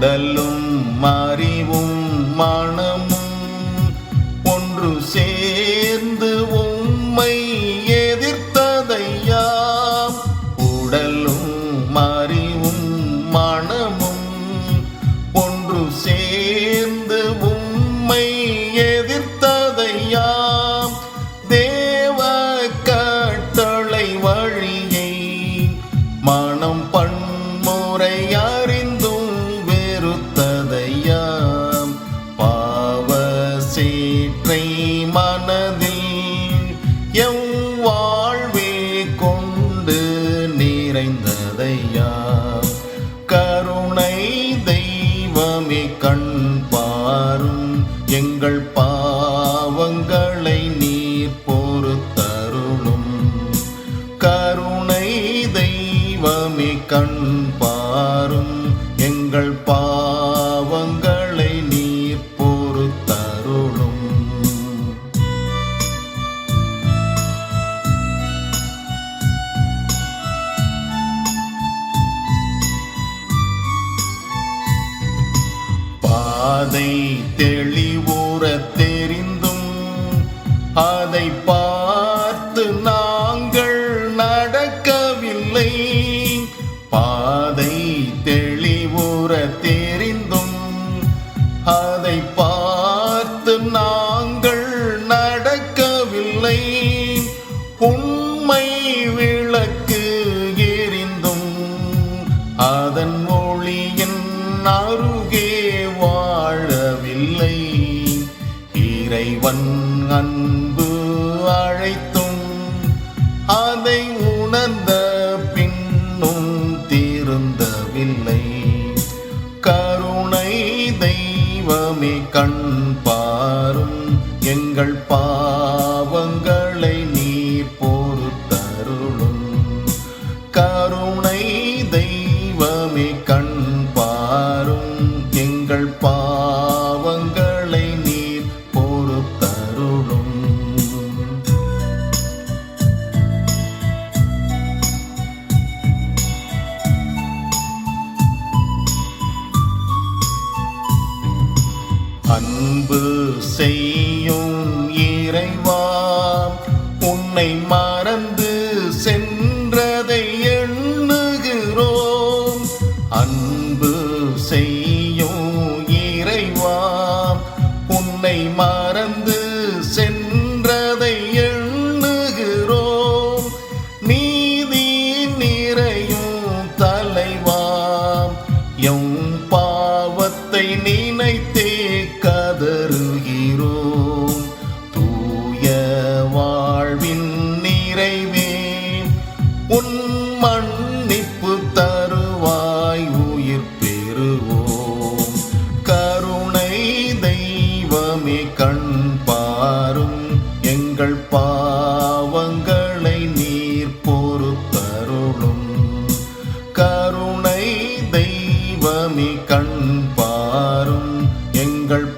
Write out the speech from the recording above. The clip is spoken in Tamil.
உடலும் அறிவும் மனமும் ஒன்று சேர்ந்து உம்மை எதிர்த்ததையாம். உடலும் அறிவும் மனமும் ஒன்று சேர்ந்து உம்மை எதிர்த்ததையாம். தேவ கட்டளை வழியை மனம் பன்முறை அறிந்தும் வெறுத்ததையாம். பாவ சேற்றை மனதில் எம் வாழ்வே கொண்டு நிறைந்ததையாம். கருணை தெய்வமே கண் பாரும், எங்கள் பாவங்களை நீர் பொறுத்தருளும். கருணை தெய்வமே கண் பாரும், எங்கள் பாவங்களை நீர் பொறுத்தருளும். பாதை தெளிவுற தெரிந்தும் அதை பார்த்து நாங்கள் நடக்கவில்லை. பாதை தெளிவுற தெரிந்தும் அதை பார்த்து நாங்கள் நடக்கவில்லை. உண்மை விளக்கு எரிந்தும் அதன் ஒளியின் அருகே வாழவில்லை. இறைவன் அன்பு அழைத்தும் அதை உணர்ந்த பின்னும் திருந்தவில்லை. கருணை தெய்வமே கண் பாரும், எங்கள் பாவங்களை நீர் பொறுத்தருளும். கருணை தெய்வமே கண் பாரும், எங்கள் பாவங்களை நீர் பொறுத்தருளும். அன்பு செய்யும் இறைவா, உன்னை மறந்து சென்றதை எண்ணுகிறோம். அன்பு செய்யும் இறைவா, உன்னை மறந்து சென்றதை எண்ணுகிறோம். நீதி நிறையும் தலைவா, எம் பாவத்தை நினைத்தே கதறுகிறோம். தூய வாழ்வின் நிறைவே, உன் மன்னிப்பு தருவாய் உயிர் பெறுவோம். கருணை தெய்வமே கண் பாரும், எங்கள் பாவங்களை நீர் பொறுத்தருளும். கருணை தெய்வமே கண் பாரும், எங்கள்